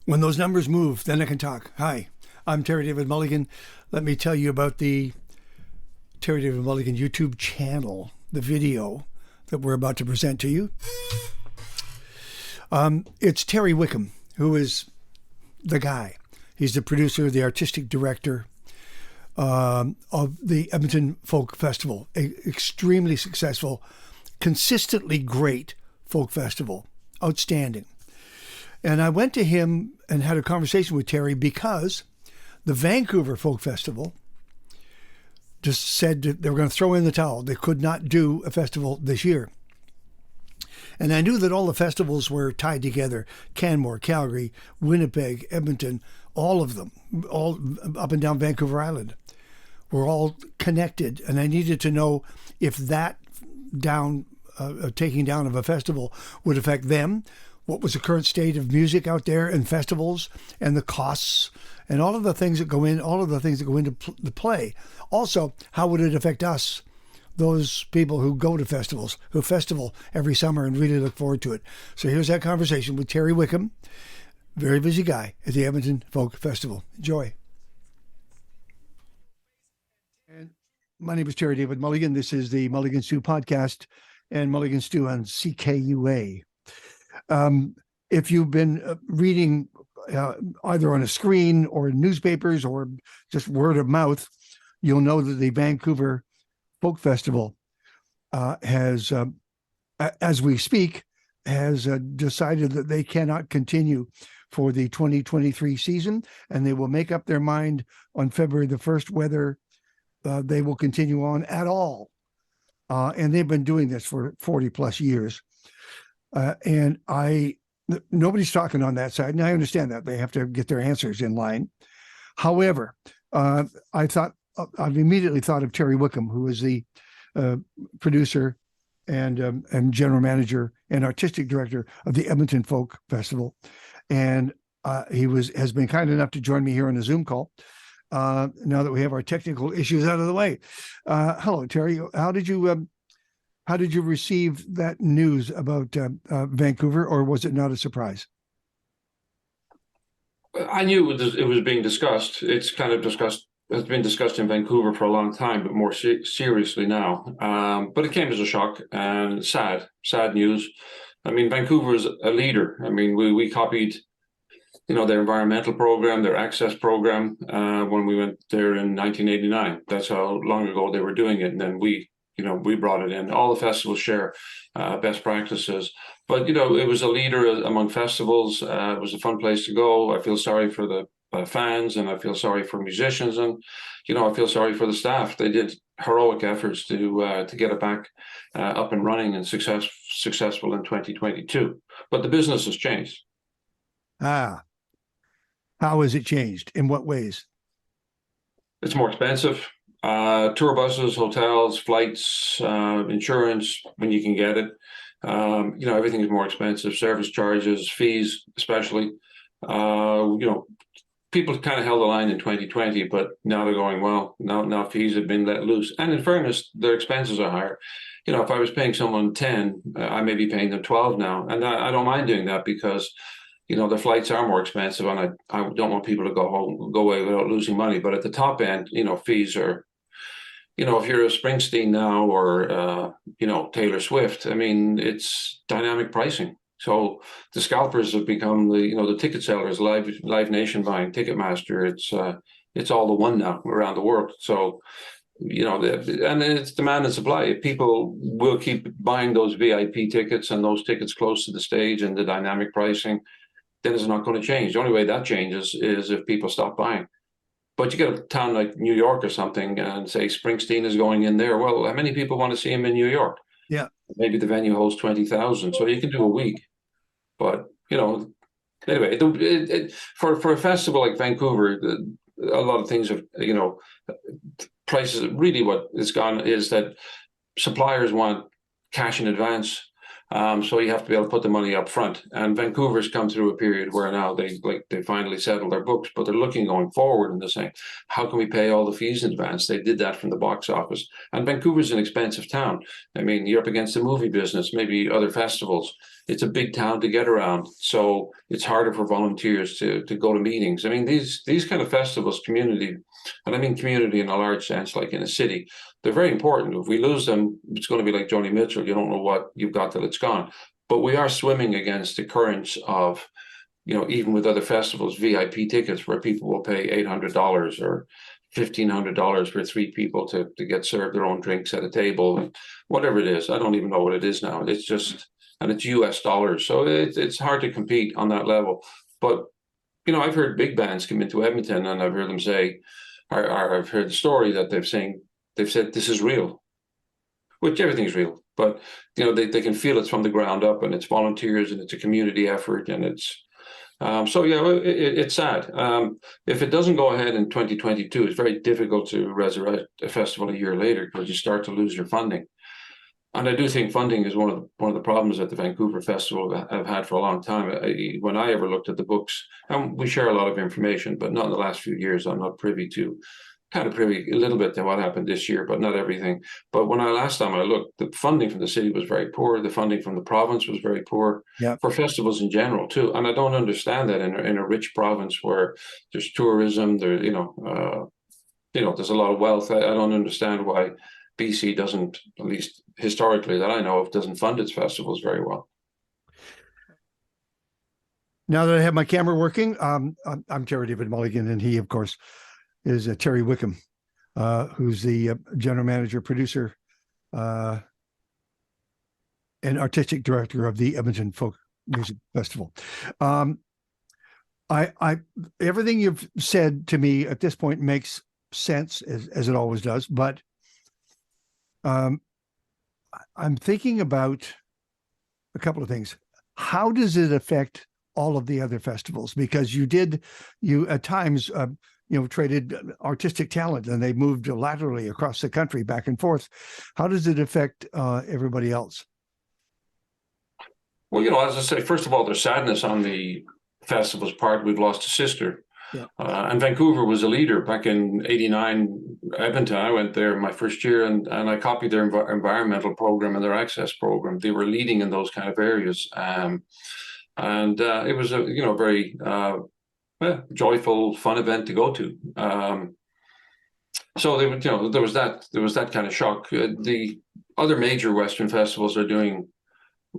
When those numbers move, then I can talk. Hi, I'm Terry David Mulligan. Let me tell you about the Terry David Mulligan YouTube channel, the video that we're about to present to you. It's Terry Wickham, who is the guy. He's the producer, the artistic director of the Edmonton Folk Festival, an extremely successful, consistently great folk festival. Outstanding. And I went to him and had a conversation with Terry because the Vancouver Folk Festival just said that they were going to throw in the towel. They could not do a festival this year. And I knew that all the festivals were tied together. Canmore, Calgary, Winnipeg, Edmonton, all of them, all up and down Vancouver Island, were all connected. And I needed to know if that taking down of a festival would affect them. What was the current state of music out there and festivals and the costs and all of the things that go into the play. Also, how would it affect us, those people who go to festivals, who festival every summer and really look forward to it? So here's that conversation with Terry Wickham, very busy guy at the Edmonton Folk Festival. Enjoy. And my name is Terry David Mulligan. This is the Mulligan Stew podcast and Mulligan Stew on CKUA. If you've been reading either on a screen or in newspapers or just word of mouth, you'll know that the Vancouver Folk Festival has, as we speak, has decided that they cannot continue for the 2023 season, and they will make up their mind on February the 1st whether they will continue on at all. And they've been doing this for 40 plus years. And nobody's talking on that side. And I understand that they have to get their answers in line. However, I've immediately thought of Terry Wickham, who is the producer and general manager and artistic director of the Edmonton Folk Festival. And he has been kind enough to join me here on a Zoom call. Now that we have our technical issues out of the way. Hello, Terry. How did you receive that news about Vancouver, or was it not a surprise? I knew it was being discussed. It's kind of discussed. It's been discussed in Vancouver for a long time, but more seriously now. But it came as a shock and sad news. I mean, Vancouver is a leader. I mean, we copied, their environmental program, their access program when we went there in 1989. That's how long ago they were doing it, and then we brought it in. All the festivals share best practices. But, it was a leader among festivals. It was a fun place to go. I feel sorry for the fans, and I feel sorry for musicians, and, I feel sorry for the staff. They did heroic efforts to get it back up and running and successful in 2022. But the business has changed. How has it changed? In what ways? It's more expensive. Tour buses, hotels, flights, insurance, when you can get it. Everything is more expensive. Service charges, fees, especially. People kind of held the line in 2020, but now they're going, well, now fees have been let loose. And in fairness, their expenses are higher. If I was paying someone 10, I may be paying them 12 now. And I don't mind doing that because, the flights are more expensive, and I don't want people to go away without losing money. But at the top end, fees are, if you're a Springsteen now or, Taylor Swift, I mean, it's dynamic pricing. So the scalpers have become the ticket sellers, Live Nation buying, Ticketmaster. It's all the one now around the world. So, and it's demand and supply. If people will keep buying those VIP tickets and those tickets close to the stage and the dynamic pricing, then it's not going to change. The only way that changes is if people stop buying. But you get a town like New York or something and say Springsteen is going in there. Well, how many people want to see him in New York? Yeah. Maybe the venue holds 20,000. So you can do a week. But, anyway, for a festival like Vancouver, a lot of things have, prices, really what it's gone is that suppliers want cash in advance So you have to be able to put the money up front. And Vancouver's come through a period where now they finally settled their books, but they're looking going forward and they're saying, how can we pay all the fees in advance? They did that from the box office. And Vancouver's an expensive town. I mean, you're up against the movie business, maybe other festivals. It's a big town to get around, so it's harder for volunteers to go to meetings. I mean, these kind of festivals, community, and I mean community in a large sense, like in a city, they're very important. If we lose them, it's going to be like Joni Mitchell. You don't know what you've got till it's gone. But we are swimming against the currents of, even with other festivals, VIP tickets where people will pay $800 or $1,500 for 3 people to get served their own drinks at a table, whatever it is. I don't even know what it is now. It's just, and it's US dollars. So it's hard to compete on that level. But, I've heard big bands come into Edmonton and I've heard them say, or I've heard the story that they've said, this is real, which everything's real. But, they can feel it's from the ground up and it's volunteers and it's a community effort and it's, it's sad. If it doesn't go ahead in 2022, it's very difficult to resurrect a festival a year later because you start to lose your funding. And I do think funding is one of the problems that the Vancouver Festival have had for a long time. When I ever looked at the books, and we share a lot of information, but not in the last few years. I'm not privy to, kind of privy a little bit to what happened this year, but not everything. But last time I looked, the funding from the city was very poor. The funding from the province was very poor, for festivals in general too. And I don't understand that in a rich province where there's tourism, there's a lot of wealth. I don't understand why BC doesn't, at least historically that I know of, doesn't fund its festivals very well. Now that I have my camera working, I'm Terry David Mulligan, and he, of course, is Terry Wickham, who's the general manager, producer, and artistic director of the Edmonton Folk Music Festival. Everything you've said to me at this point makes sense, as it always does, but I'm thinking about a couple of things. How does it affect all of the other festivals? Because you at times, traded artistic talent and they moved laterally across the country back and forth. How does it affect everybody else? Well, as I say, first of all, there's sadness on the festival's part. We've lost a sister. Yeah. And Vancouver was a leader back in '89. Edmonton, I went there my first year, and I copied their environmental program and their access program. They were leading in those kind of areas, and it was a very joyful, fun event to go to. So there was that kind of shock. The other major Western festivals are doing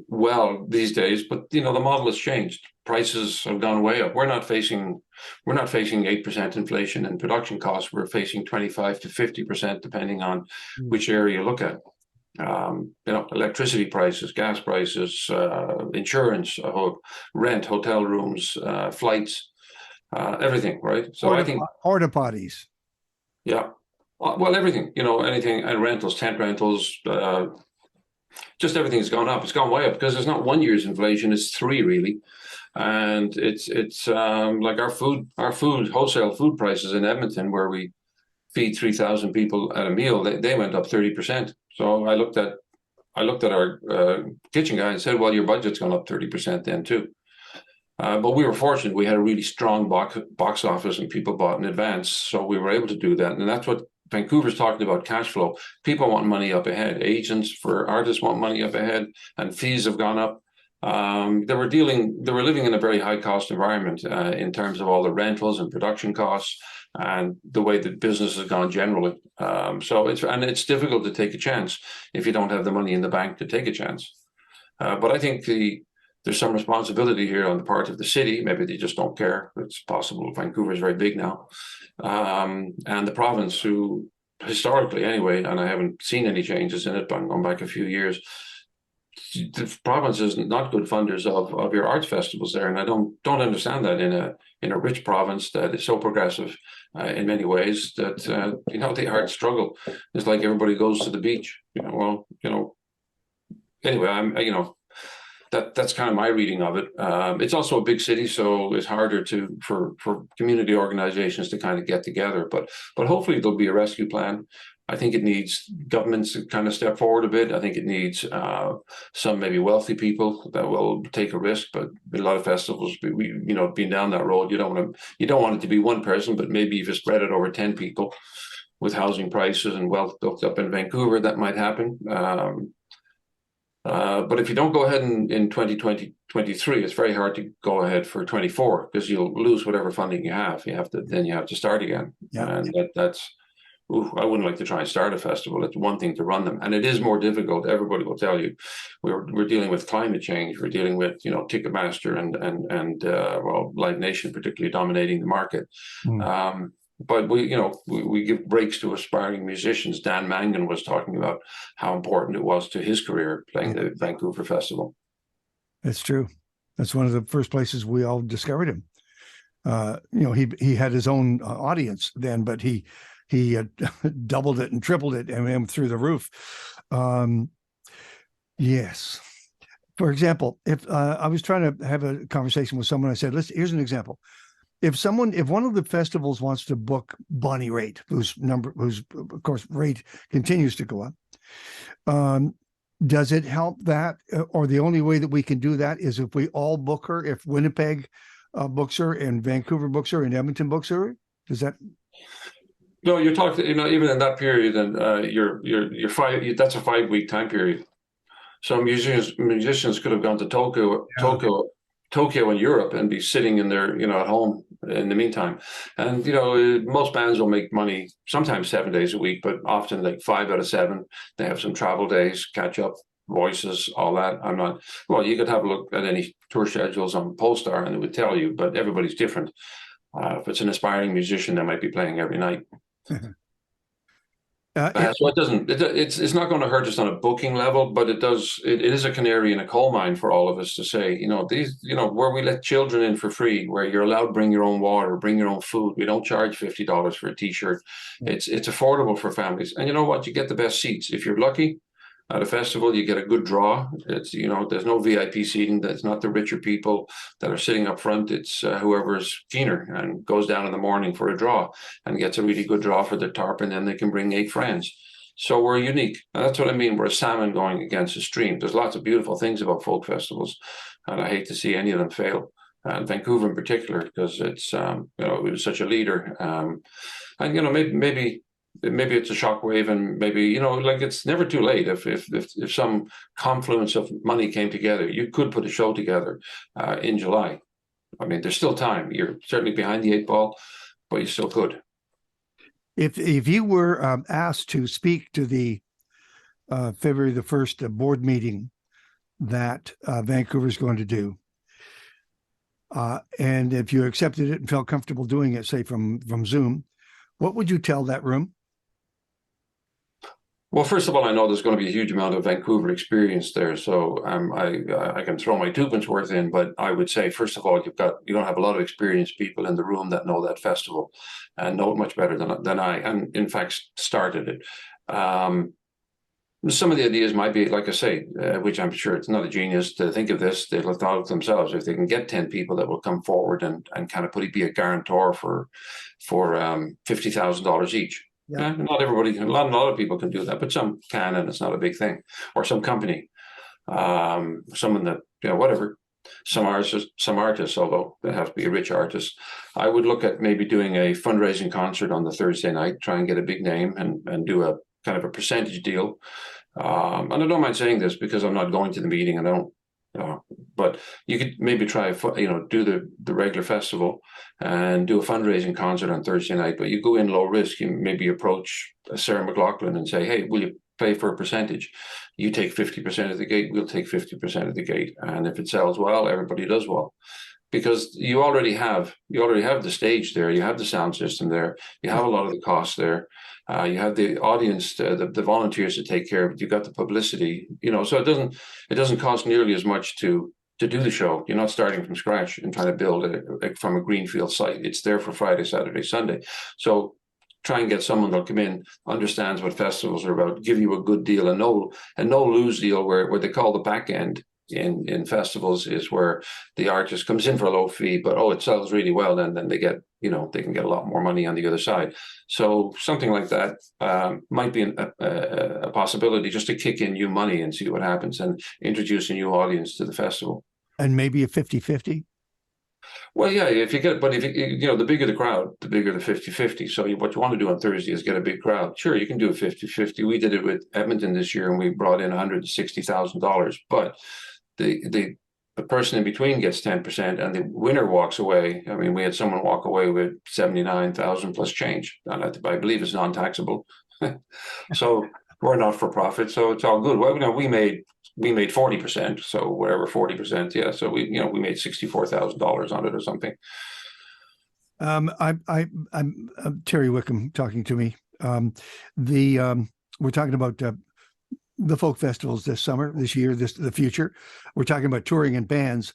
well these days, but the model has changed. Prices have gone way up. We're not facing 8% inflation in production costs. We're facing 25 to 50%, depending on which area you look at. Electricity prices, gas prices, insurance, rent, hotel rooms, flights, everything, right? So I think porta potties. Yeah, well, everything, anything, and rentals, tent rentals, just everything's gone up. It's gone way up because it's not 1 year's inflation; it's 3 really. And it's like our food wholesale food prices in Edmonton, where we feed 3,000 people at a meal, they went up 30%. So I looked at our kitchen guy and said, well, your budget's gone up 30% then too. But we were fortunate. We had a really strong box office and people bought in advance. So we were able to do that. And that's what Vancouver's talking about, cash flow. People want money up ahead. Agents for artists want money up ahead, and fees have gone up. They were living in a very high cost environment in terms of all the rentals and production costs and the way that business has gone generally. So it's difficult to take a chance if you don't have the money in the bank to take a chance. But I think there's some responsibility here on the part of the city. Maybe they just don't care. It's possible. Vancouver is very big now. And the province, who historically anyway, and I haven't seen any changes in it, but I'm going back a few years, the province is not good funders of your arts festivals there. And I don't understand that in a rich province that is so progressive in many ways that, the arts struggle. It's like everybody goes to the beach. Anyway, that's kind of my reading of it. It's also a big city, so it's harder for community organizations to kind of get together. But hopefully there'll be a rescue plan. I think it needs governments to kind of step forward a bit. I think it needs some maybe wealthy people that will take a risk. But a lot of festivals, been down that road. You don't want it to be one person, but maybe if you spread it over 10 people, with housing prices and wealth built up in Vancouver, that might happen. But if you don't go ahead in 2023, it's very hard to go ahead for 24 because you'll lose whatever funding you have. You have to start again. Yeah. And that's. I wouldn't like to try and start a festival. It's one thing to run them, and it is more difficult. Everybody will tell you, we're dealing with climate change. We're dealing with Ticketmaster and Live Nation particularly dominating the market. But we give breaks to aspiring musicians. Dan Mangan was talking about how important it was to his career playing the Vancouver Festival. That's true. That's one of the first places we all discovered him. He had his own audience then, but he doubled it and tripled it and went through the roof. Yes. For example, if I was trying to have a conversation with someone, I said, here's an example. If one of the festivals wants to book Bonnie Raitt, whose of course rate continues to go up, does it help that, or the only way that we can do that is if we all book her? If Winnipeg books her and Vancouver books her and Edmonton books her, does that? No, you're talking. Even in that period, and you're that's a 5-week time period. Some musicians could have gone to Tokyo in Europe and be sitting in their, at home in the meantime. And, most bands will make money sometimes 7 days a week, but often like 5 out of 7. They have some travel days, catch up, voices, all that. You could have a look at any tour schedules on Polestar and it would tell you, but everybody's different. If it's an aspiring musician, they might be playing every night. So it's not going to hurt us on a booking level, but it is a canary in a coal mine for all of us to say, where we let children in for free, where you're allowed to bring your own water, bring your own food. We don't charge $50 for a t-shirt. It's affordable for families. And you know what? You get the best seats. If you're lucky at a festival, you get a good draw. It's, there's no VIP seating. That's not the richer people that are sitting up front. It's whoever's keener and goes down in the morning for a draw and gets a really good draw for their tarp, and then they can bring 8 friends. So we're unique. And that's what I mean. We're a salmon going against a stream. There's lots of beautiful things about folk festivals, and I hate to see any of them fail. And Vancouver in particular, because it's, it was such a leader. And, maybe it's a shockwave, and maybe, it's never too late. If some confluence of money came together, you could put a show together in July. I mean, there's still time. You're certainly behind the 8 ball, but you still could. If you were asked to speak to the February the 1st board meeting that Vancouver is going to do, and if you accepted it and felt comfortable doing it, say from Zoom, what would you tell that room? Well, first of all, I know there's going to be a huge amount of Vancouver experience there, so I can throw my 2 pence worth in. But I would say, first of all, you don't have a lot of experienced people in the room that know that festival and know it much better than I, and in fact started it. Some of the ideas might be, like I say, which I'm sure it's not a genius to think of this. They'll have thought of themselves. If they can get 10 people that will come forward and kind of be a guarantor for $50,000 each. Yeah, not everybody can. A lot of people can do that, but some can, and it's not a big thing. Or some company, someone that whatever. Some artists, although they have to be a rich artist. I would look at maybe doing a fundraising concert on the Thursday night, try and get a big name and do a kind of a percentage deal. And I don't mind saying this because I'm not going to the meeting, and I don't. But you could maybe try, do the regular festival and do a fundraising concert on Thursday night. But you go in low risk. You maybe approach Sarah McLaughlin and say, "Hey, will you pay for a percentage? You take 50% of the gate. We'll take 50% of the gate. And if it sells well, everybody does well." Because you already have the stage there, you have the sound system there, you have a lot of the costs there, you have the audience, the volunteers to take care of it, you've got the publicity, so it doesn't cost nearly as much to do the show. You're not starting from scratch and trying to build it from a greenfield site. It's there for Friday, Saturday, Sunday. So try and get someone that'll come in, understands what festivals are about, give you a good deal, a no lose deal where they call the back end in festivals is where the artist comes in for a low fee, but it sells really well, and then they get, they can get a lot more money on the other side. So something like that might be a possibility, just to kick in new money and see what happens and introduce a new audience to the festival. And maybe a 50-50? Well, yeah, if the bigger the crowd, the bigger the 50-50. So what you want to do on Thursday is get a big crowd. Sure, you can do a 50-50. We did it with Edmonton this year, and we brought in $160,000. But the person in between gets 10%, and the winner walks away. I mean, we had someone walk away with 79,000 plus change, and I believe it's non-taxable. So we're not for profit, so it's all good. Well, we made 40%, so whatever, 40%, yeah. So we made $64,000 on it or something. I'm Terry Wickham talking to me. We're talking about the folk festivals this year, the future. We're talking about touring and bands.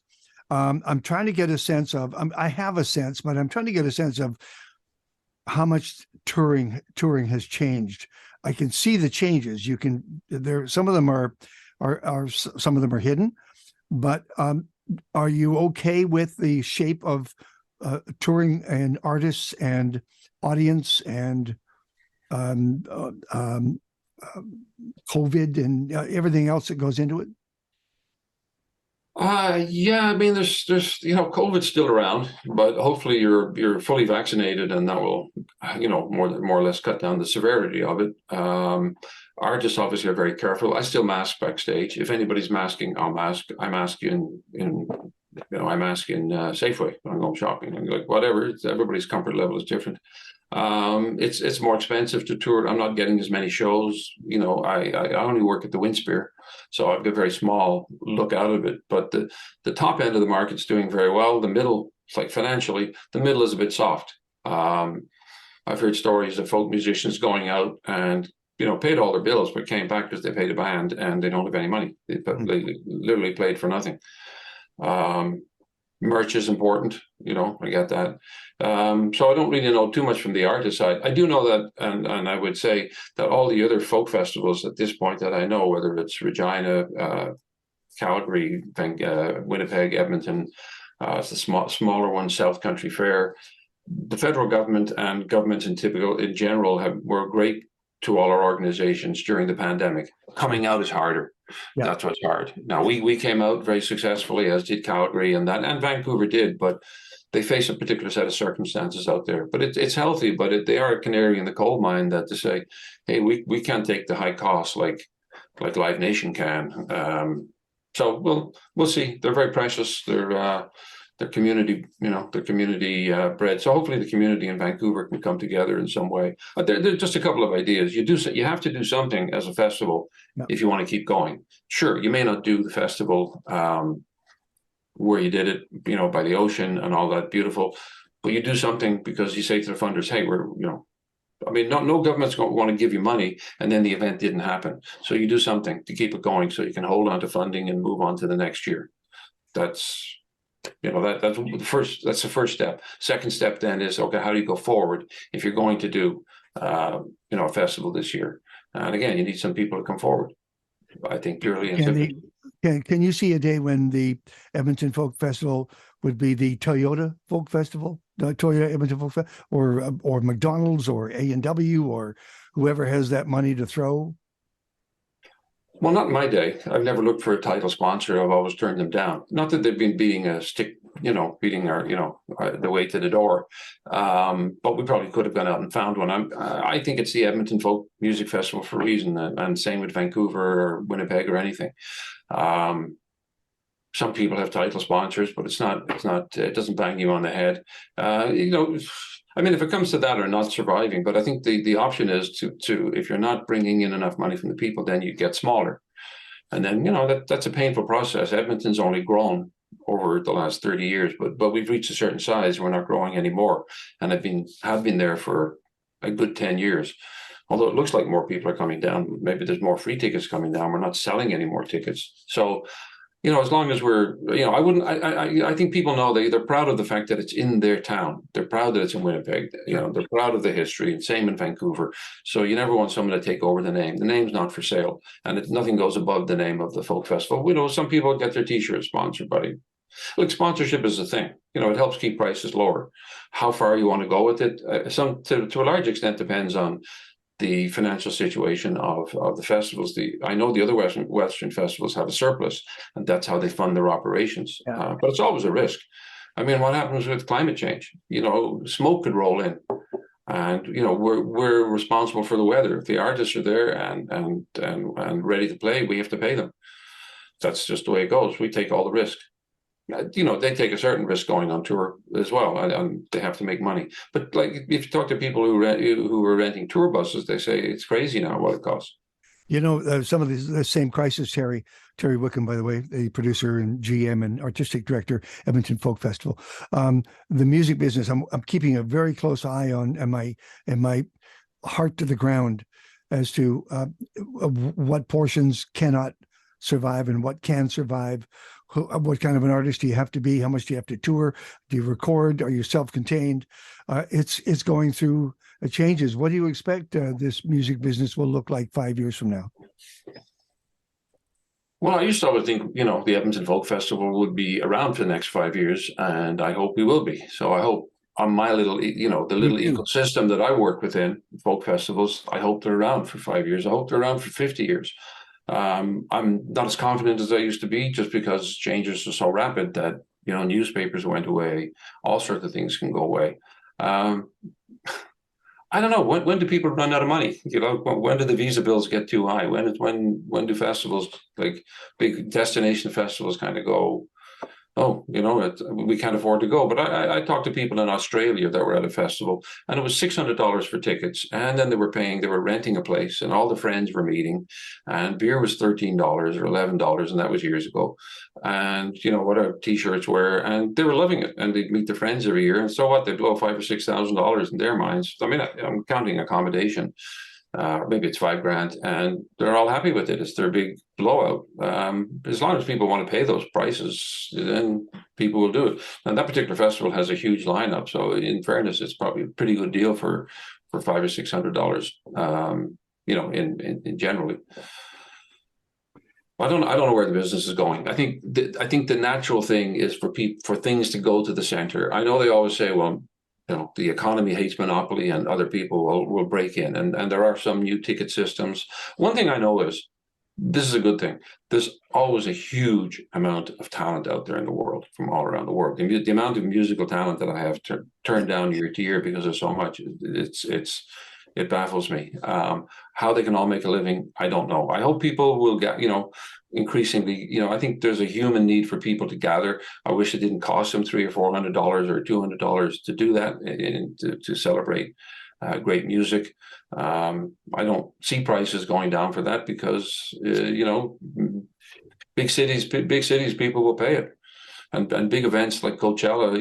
I'm trying to get a sense of. I have a sense, but I'm trying to get a sense of how much touring has changed. I can see the changes. Some of them are some of them are hidden, but are you okay with the shape of touring and artists and audience and COVID and everything else that goes into it? Yeah, I mean, there's COVID's still around, but hopefully you're fully vaccinated, and that will more or less cut down the severity of it. Artists obviously are very careful. I still mask backstage. If anybody's masking, I'll mask. I mask in Safeway when I'm going shopping. I'm like, whatever. Everybody's comfort level is different. It's more expensive to tour. I'm not getting as many shows. I only work at the Winspear, so I've got a very small look out of it. But the top end of the market's doing very well. The middle, it's like financially, the middle is a bit soft. I've heard stories of folk musicians going out and paid all their bills, but came back because they paid a band and they don't have any money. They literally played for nothing. Merch is important, I get that. So I don't really know too much from the artist side. I do know that, and I would say that all the other folk festivals at this point that I know, whether it's Regina, Calgary, Winnipeg, Edmonton, it's the smaller one, South Country Fair, the federal government and governments in general were great to all our organizations during the pandemic. Coming out is harder. Yeah. That's what's hard. Now we came out very successfully, as did Calgary and Vancouver did, but they face a particular set of circumstances out there. But it's healthy, but they are a canary in the coal mine that to say, hey, we can't take the high costs like Live Nation can. So we'll see. They're very precious. They're community, they're community bred. So hopefully the community in Vancouver can come together in some way. There are just a couple of ideas. You have to do something as a festival if you want to keep going. Sure, you may not do the festival where you did it, by the ocean and all that beautiful, but you do something because you say to the funders, hey, no government's going to want to give you money, and then the event didn't happen. So you do something to keep it going so you can hold on to funding and move on to the next year. That's the first step. Second step then is, okay, how do you go forward if you're going to do a festival this year? And again, you need some people to come forward. I think purely can you see a day when the Edmonton Folk Festival would be the Toyota Folk Festival, the Toyota Edmonton Folk Festival, or McDonald's or A&W or whoever has that money to throw? Well, not in my day. I've never looked for a title sponsor. I've always turned them down. Not that they've been beating a stick, beating our, the way to the door. But we probably could have gone out and found one. I think it's the Edmonton Folk Music Festival for a reason, and same with Vancouver or Winnipeg or anything. Some people have title sponsors, but it doesn't bang you on the head. If it comes to that or not surviving, but I think the option is to if you're not bringing in enough money from the people, then you get smaller. And then, that's a painful process. Edmonton's only grown over the last 30 years, but we've reached a certain size. We're not growing anymore. And have been there for a good 10 years. Although it looks like more people are coming down. Maybe there's more free tickets coming down. We're not selling any more tickets. So as long as we're, I wouldn't, I think people know they're proud of the fact that it's in their town. They're proud that it's in Winnipeg. They're proud of the history. Same in Vancouver. So you never want someone to take over the name. The name's not for sale, and nothing goes above the name of the folk festival. We know some people get their T-shirts sponsored by. Look, sponsorship is a thing. It helps keep prices lower. How far you want to go with it, to a large extent, depends on the financial situation of the festivals. I know the other Western festivals have a surplus, and that's how they fund their operations. Yeah. But it's always a risk. I mean, what happens with climate change? Smoke could roll in, and we're responsible for the weather. If the artists are there and ready to play, we have to pay them. That's just the way it goes. We take all the risk. They take a certain risk going on tour as well, and they have to make money. But like, if you talk to people who are renting tour buses, they say it's crazy now what it costs. Some of the same crisis, Terry Wickham, by the way, the producer and GM and artistic director, Edmonton Folk Festival. The music business, I'm keeping a very close eye on, and my heart to the ground as to what portions cannot survive and what can survive. What kind of an artist do you have to be? How much do you have to tour? Do you record? Are you self-contained? It's going through changes. What do you expect this music business will look like 5 years from now? Well, I used to always think, the Edmonton Folk Festival would be around for the next 5 years, and I hope we will be. So I hope on my little, the little ecosystem that I work within, folk festivals, I hope they're around for 5 years. I hope they're around for 50 years. I'm not as confident as I used to be, just because changes are so rapid that, newspapers went away, all sorts of things can go away. I don't know, when do people run out of money? When do the visa bills get too high? When do festivals, like big destination festivals, kind of go, oh, we can't afford to go? But I talked to people in Australia that were at a festival, and it was $600 for tickets. And then they were renting a place, and all the friends were meeting, and beer was $13 or $11, and that was years ago. And, whatever T-shirts were, and they were loving it, and they'd meet their friends every year. And so what? They blow $5,000 or $6,000 in their minds. I mean, I'm counting accommodation. Maybe it's $5,000, and they're all happy with it. It's their big blowout. As long as people want to pay those prices, then people will do it. And that particular festival has a huge lineup, so in fairness, it's probably a pretty good deal for $500 or $600. In generally. I don't know where the business is going. I think the natural thing is for things to go to the center. I know they always say, well, the economy hates monopoly, and other people will break in. And there are some new ticket systems. One thing I know is, this is a good thing. There's always a huge amount of talent out there in the world, from all around the world. The amount of musical talent that I have turned down year to year because there's so much, it baffles me. How they can all make a living, I don't know. I hope people will get, increasingly, I think there's a human need for people to gather. I wish it didn't cost them $300 or $400 or $200 to do that, and to celebrate great music. I don't see prices going down for that, because big cities, people will pay it. And big events like Coachella,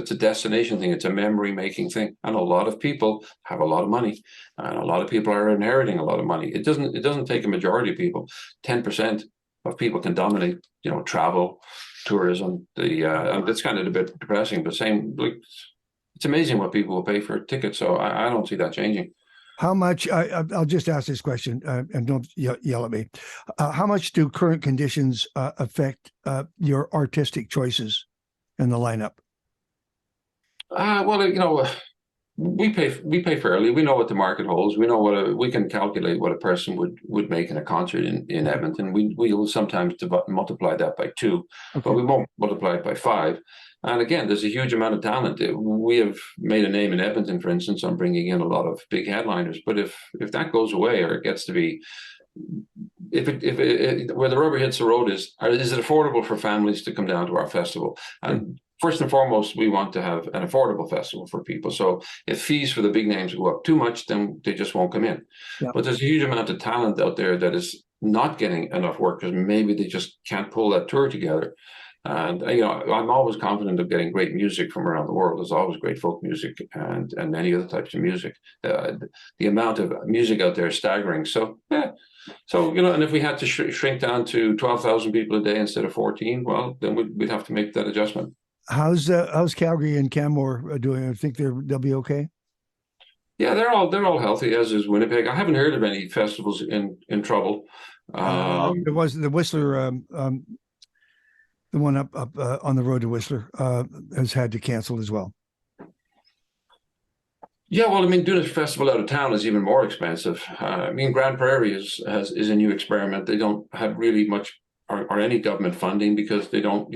it's a destination thing. It's a memory-making thing, and a lot of people have a lot of money, and a lot of people are inheriting a lot of money. It doesn't take a majority of people. 10% of people can dominate, travel, tourism. And that's kind of a bit depressing, but it's amazing what people will pay for tickets. So I don't see that changing. How much? I'll just ask this question, and don't yell at me. How much do current conditions affect your artistic choices in the lineup? Well, we pay fairly. We know what the market holds. We know we can calculate what a person would make in a concert in Edmonton. We will sometimes multiply that by 2, but we won't multiply it by 5. And again, there's a huge amount of talent. We have made a name in Edmonton, for instance, on bringing in a lot of big headliners. But if that goes away, or it gets to be, where the rubber hits the road is it affordable for families to come down to our festival? And first and foremost, we want to have an affordable festival for people. So if fees for the big names go up too much, then they just won't come in. Yeah. But there's a huge amount of talent out there that is not getting enough work because maybe they just can't pull that tour together. And I'm always confident of getting great music from around the world. There's always great folk music and many other types of music. The amount of music out there is staggering. So yeah, so and if we had to shrink down to 12,000 people a day instead of 14, well, then we'd have to make that adjustment. How's Calgary and Canmore doing? I think they'll be okay. Yeah, they're all healthy, as is Winnipeg. I haven't heard of any festivals in trouble. There was the Whistler, the one up on the road to Whistler, has had to cancel as well. Yeah, well, I mean, doing a festival out of town is even more expensive. I mean, Grand Prairie is a new experiment. They don't have really much or any government funding because they don't,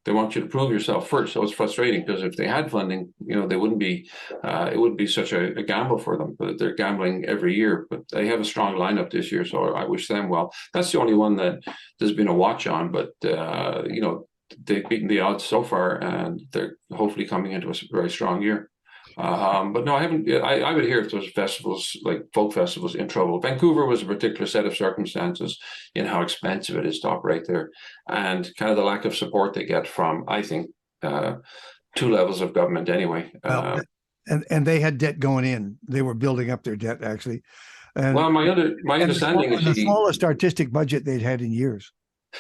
they want you to prove yourself first. So it's frustrating because if they had funding, they wouldn't be, it wouldn't be such a gamble for them. But they're gambling every year. But they have a strong lineup this year, so I wish them well. That's the only one that there's been a watch on, but they've beaten the odds so far, and they're hopefully coming into a very strong year. But no, I haven't. I would hear if those festivals, like folk festivals, in trouble. Vancouver was a particular set of circumstances in how expensive it is to operate there, and kind of the lack of support they get from, I think, two levels of government anyway. And they had debt going in. They were building up their debt actually. And, well, my understanding is the smallest artistic budget they'd had in years.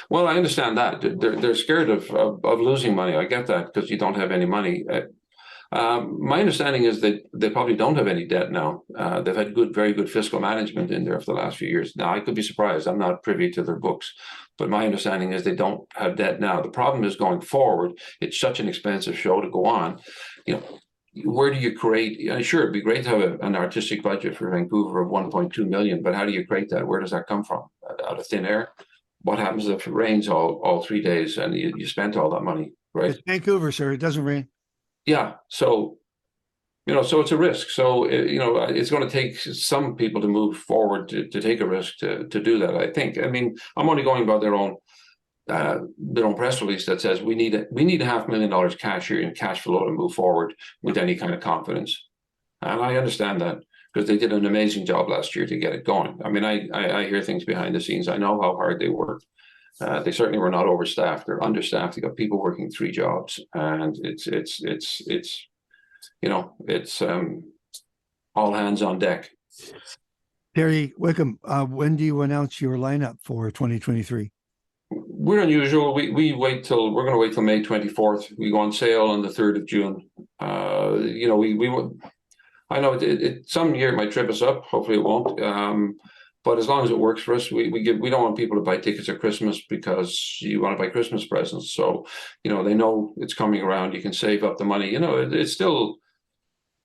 Well, I understand that they're scared of losing money. I get that because you don't have any money. My understanding is that they probably don't have any debt now. They've had very good fiscal management in there for the last few years. Now, I could be surprised. I'm not privy to their books, but my understanding is they don't have debt now. The problem is going forward. It's such an expensive show to go on. Where do you create? Sure, it'd be great to have an artistic budget for Vancouver of 1.2 million, but how do you create that? Where does that come from? Out of thin air? What happens if it rains all 3 days and you spent all that money, right? It's Vancouver, sir. It doesn't rain. Yeah, so so it's a risk. So it's going to take some people to move forward to take a risk to do that. I think. I mean, I'm only going by their own press release that says we need $500,000 cash here in cash flow to move forward with any kind of confidence, and I understand that because they did an amazing job last year to get it going. I mean, I hear things behind the scenes. I know how hard they worked. They certainly were not overstaffed or understaffed. They got people working 3 jobs, and it's all hands on deck. Terry Wickham, when do you announce your lineup for 2023? We're unusual. We're going to wait till May 24th. We go on sale on the 3rd of June. I know some year it might trip us up. Hopefully it won't. But as long as it works for us, we don't want people to buy tickets at Christmas because you want to buy Christmas presents. So, they know it's coming around. You can save up the money. It's still,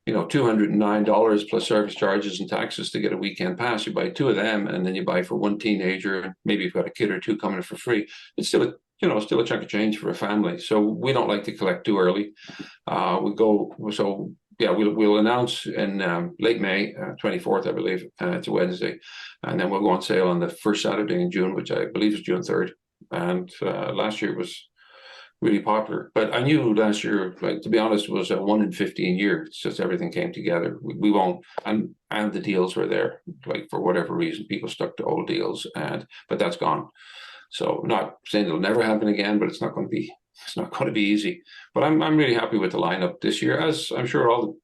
$209 plus service charges and taxes to get a weekend pass. You buy 2 of them, and then you buy for one teenager. Maybe you've got a kid or 2 coming for free. It's still a chunk of change for a family. So we don't like to collect too early. We'll announce in late May, 24th, I believe. It's a Wednesday. And then we'll go on sale on the first Saturday in June, which I believe is June 3rd. And last year was really popular. But I knew last year, to be honest, it was a 1 in 15 year. It's just everything came together. We won't, and the deals were there. For whatever reason, people stuck to old deals, but that's gone. So not saying it'll never happen again, but it's not going to be easy. But I'm really happy with the lineup this year, as I'm sure all the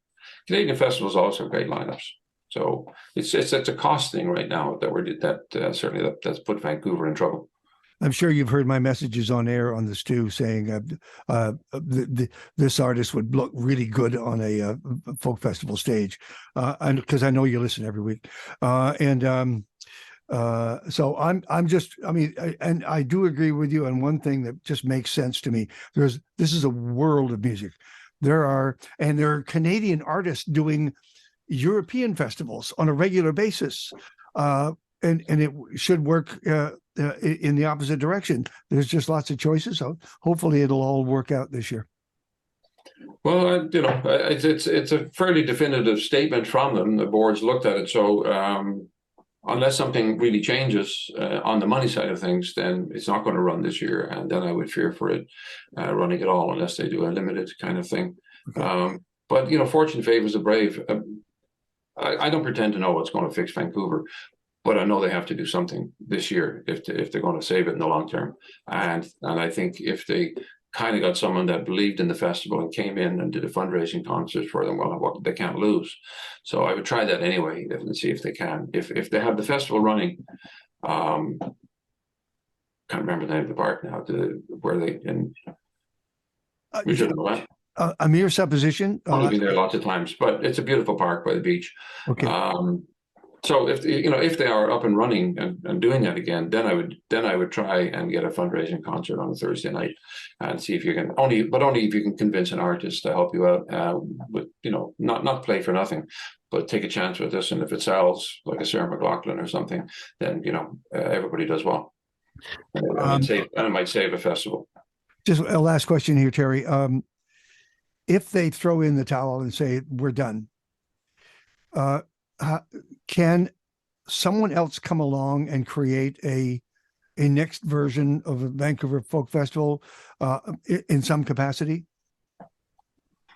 Canadian festivals also have great lineups. So it's a cost thing right now that's put Vancouver in trouble. I'm sure you've heard my messages on air on the Stew saying this artist would look really good on a folk festival stage, and because I know you listen every week, so I do agree with you on one thing that just makes sense to me. This is a world of music. There are Canadian artists doing European festivals on a regular basis, and it should work in the opposite direction. There's just lots of choices, so hopefully it'll all work out this year. Well, it's a fairly definitive statement from them. The board's looked at it, so unless something really changes on the money side of things, then it's not going to run this year, and then I would fear for it running at all unless they do a limited kind of thing. Okay. But fortune favors the brave. I don't pretend to know what's going to fix Vancouver, But I know they have to do something this year if they're going to save it in the long term. And I think if they kind of got someone that believed in the festival and came in and did a fundraising concert for them, well, what they can't lose. So I would try that anyway and see if they can. If they have the festival running, can't remember the name of the park now. Where they in we should know that. A mere supposition. I've been there lots of times, but it's a beautiful park by the beach. Okay. So if they are up and running and doing that again, then I would try and get a fundraising concert on a Thursday night and see if you can only if you can convince an artist to help you out with not play for nothing, but take a chance with this. And if it sells like a Sarah McLachlan or something, then everybody does well. And it might save a festival. Just a last question here, Terry. If they throw in the towel and say we're done, can someone else come along and create a next version of a Vancouver Folk Festival in some capacity?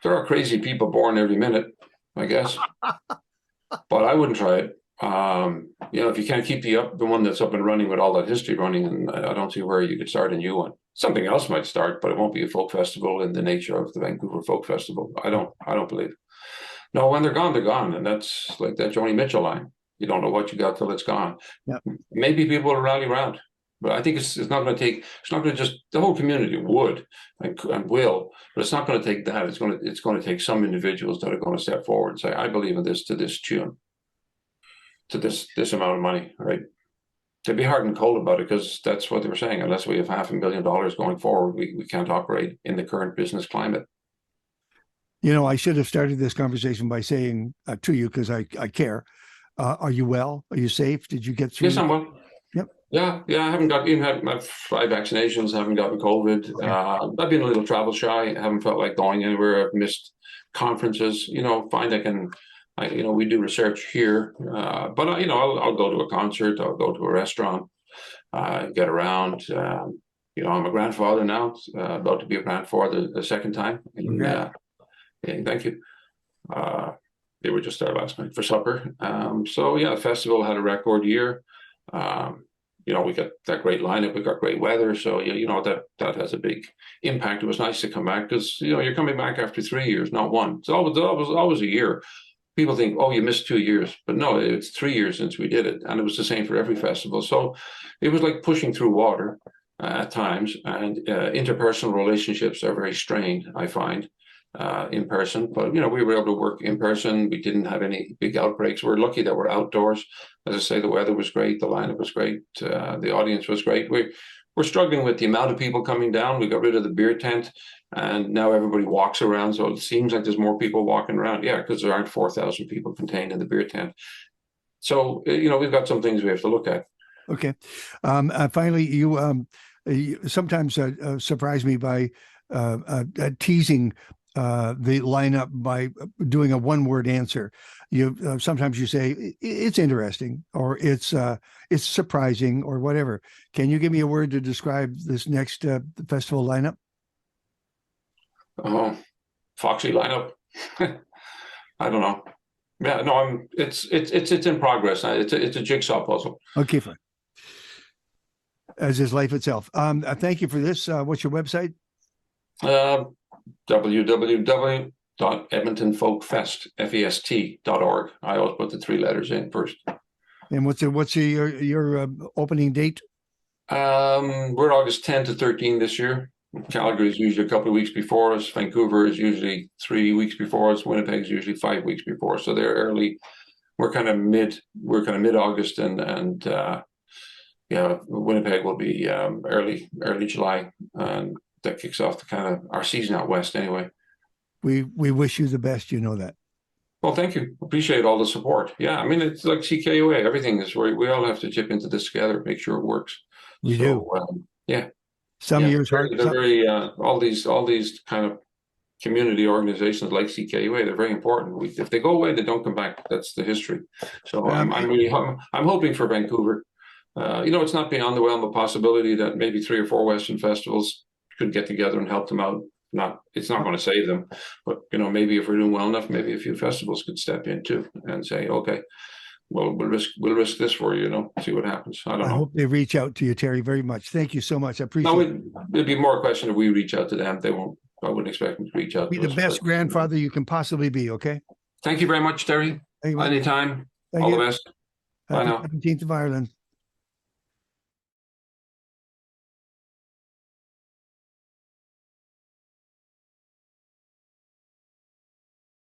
There are crazy people born every minute, I guess, but I wouldn't try it. If you can't keep the one that's up and running with all that history running, and I don't see where you could start a new one. Something else might start, but it won't be a folk festival in the nature of the Vancouver Folk Festival. I don't believe. No, when they're gone, and that's like that Joni Mitchell line. You don't know what you got till it's gone. Yep. Maybe people will rally around, but I think it's not going to take. It's not going to just the whole community would and will, but it's not going to take that. It's going to take some individuals that are going to step forward and say, I believe in this to this tune, to this amount of money, right? To be hard and cold about it, because that's what they were saying. Unless we have $500 million going forward, we can't operate in the current business climate. I should have started this conversation by saying to you, because I care. Are you well? Are you safe? Did you get through? Yes, I'm well. Yep. Yeah. I haven't had my 5 vaccinations. Haven't gotten COVID. Okay. I've been a little travel shy. I haven't felt like going anywhere. I've missed conferences. Find I can. We do research here, but I'll go to a concert. I'll go to a restaurant. Get around. I'm a grandfather now. About to be a grandfather the second time. Thank you. They were just there last night for supper. The festival had a record year. We got that great lineup. We got great weather. So that has a big impact. It was nice to come back because you're coming back after 3 years, not one. It's always a year. People think, oh, you missed 2 years, but no, it's 3 years since we did it, and it was the same for every festival. So it was like pushing through water at times, and interpersonal relationships are very strained, I find. In person, but we were able to work in person. We didn't have any big outbreaks. We're lucky that we're outdoors. As I say, the weather was great, the lineup was great, the audience was great. We're struggling with the amount of people coming down. We got rid of the beer tent, and now everybody walks around. So it seems like there's more people walking around. Yeah, because there aren't 4,000 people contained in the beer tent. So we've got some things we have to look at. Okay. Finally, you sometimes surprise me by teasing the lineup by doing a one-word answer. Sometimes you say it's interesting, or it's surprising, or whatever. Can you give me a word to describe this next festival lineup? Oh, foxy lineup. I don't know. Yeah, no, it's in progress. It's a jigsaw puzzle. Okay, fine. As is life itself. Thank you for this. What's your website? www.edmontonfolkfest.org. I always put the 3 letters in first. And what's your opening date? We're August 10 to 13 this year. Calgary is usually a couple of weeks before us. Vancouver is usually 3 weeks before us. Winnipeg is usually 5 weeks before us. So they're early. We're kind of mid-August, and Winnipeg will be early July, and that kicks off the kind of our season out west anyway. We wish you the best. You know that. Well, thank you. Appreciate all the support. Yeah, it's like CKUA. Everything is where we all have to chip into this together, make sure it works. We do. Some years hard. They're very all these kind of community organizations like CKUA. They're very important. If they go away, they don't come back. That's the history. So I'm hoping for Vancouver. It's not beyond the realm of possibility that maybe 3 or 4 Western festivals could get together and help them out. It's not going to save them, but maybe if we're doing well enough, maybe a few festivals could step in too and say, okay, we'll risk this for you, you know, see what happens. I don't I know. hope they reach out to you, Terry, very much. Thank you so much. I appreciate No, it. it'd be more a question if we reach out to them. They won't. I wouldn't expect them to reach out Be to the us. best But grandfather you can possibly be, okay? thank you very much, Terry. Thank you, man. Anytime. Thank All you. the best. Bye Happy now. 17th of Ireland.